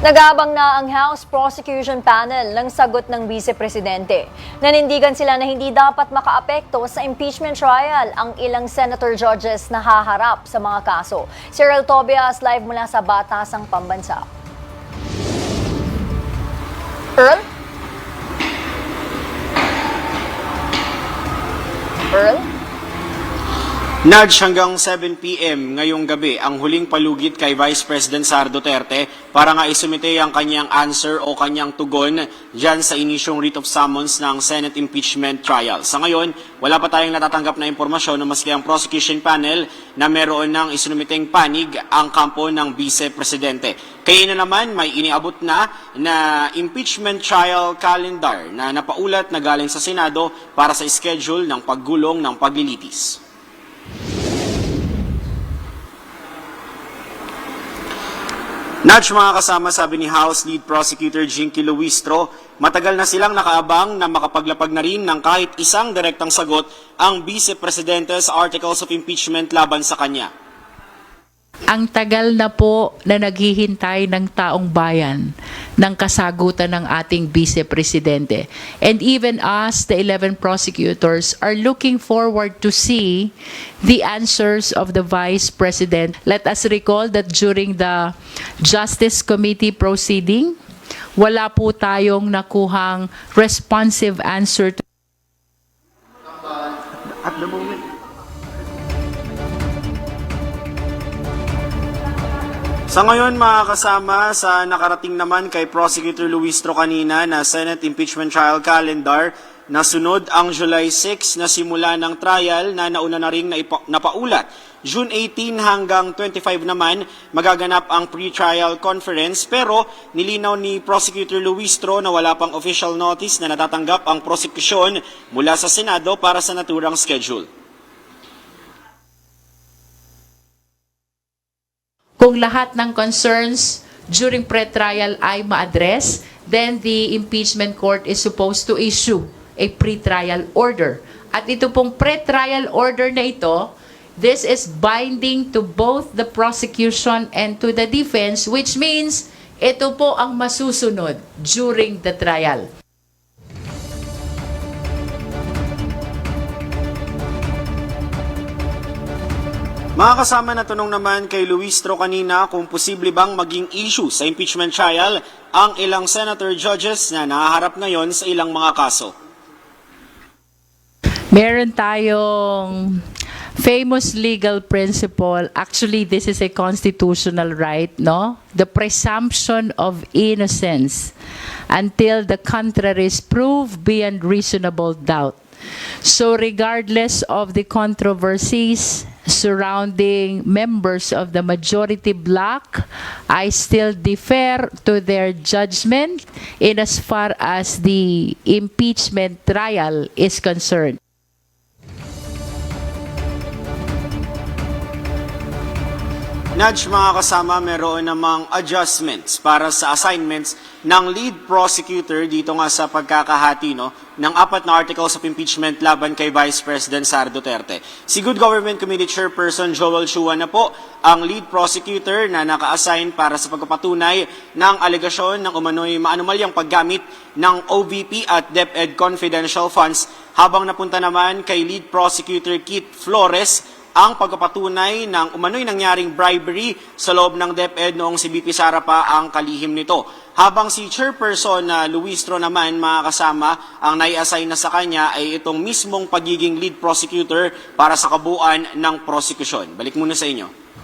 Nag-aabang na ang House Prosecution Panel ng sagot ng Vice Presidente. Nanindigan sila na hindi dapat makaapekto sa impeachment trial ang ilang senator judges na haharap sa mga kaso. Cyril Tobias live mula sa Batasang Pambansa. Earl? Nudge hanggang 7 p.m. ngayong gabi ang huling palugit kay Vice President Sara Duterte para nga isumite ang kanyang answer o kanyang tugon dyan sa inisyong writ of summons ng Senate impeachment trial. Sa ngayon, wala pa tayong natatanggap na impormasyon na maski ang prosecution panel na meron ng isinumiteng panig ang kampo ng Vice Presidente. Kaya naman may iniabot na impeachment trial calendar na napaulat na galing sa Senado para sa schedule ng paggulong ng paglilitis. Nudge mga kasama, sabi ni House Lead Prosecutor Jinky Luistro, matagal na silang nakaabang na makapaglapag na rin ng kahit isang direktang sagot ang Vice Presidente sa Articles of Impeachment laban sa kanya. Ang tagal na po na naghihintay ng taong bayan ng kasagutan ng ating Vice Presidente. And even us, the 11 prosecutors, are looking forward to see the answers of the Vice President. Let us recall that during the Justice Committee proceeding, wala po tayong nakuhang responsive answer to At the moment. Sa ngayon mga kasama, sa nakarating naman kay Prosecutor Luistro kanina na Senate Impeachment Trial Calendar, nasunod ang July 6 na simula ng trial na nauna na ring napaulat. June 18 hanggang 25 naman magaganap ang pre-trial conference pero nilinaw ni Prosecutor Luistro na wala pang official notice na natatanggap ang prosekusyon mula sa Senado para sa naturang schedule. Kung lahat ng concerns during pre-trial ay ma-address, then the impeachment court is supposed to issue a pre-trial order. At ito pong pre-trial order na ito, this is binding to both the prosecution and to the defense, which means ito po ang masusunod during the trial. Mga kasama, na tanong naman kay Luistro kanina kung posible bang maging issue sa impeachment trial ang ilang senator judges na nahaharap ngayon sa ilang mga kaso. Meron tayong famous legal principle. Actually, this is a constitutional right, no? The presumption of innocence until the contrary is proved beyond reasonable doubt. So regardless of the controversies surrounding members of the majority bloc, I still defer to their judgment in as far as the impeachment trial is concerned. Nudge mga kasama, meron namang adjustments para sa assignments ng lead prosecutor dito nga sa pagkakahati ng 4 na articles of impeachment laban kay Vice President Sara Duterte. Si Good Government Committee Chairperson Joel Chua na po ang lead prosecutor na naka-assign para sa pagpapatunay ng alegasyon ng umano'y maanumalyang paggamit ng OVP at DepEd confidential funds, habang napunta naman kay lead prosecutor Keith Flores ang pagpapatunay ng umano'y nangyaring bribery sa loob ng DepEd noong si BP Sara pa ang kalihim nito. Habang si Chairperson Luistro naman mga kasama, ang nai-assign na sa kanya ay itong mismong pagiging lead prosecutor para sa kabuuan ng prosecution. Balik muna sa inyo.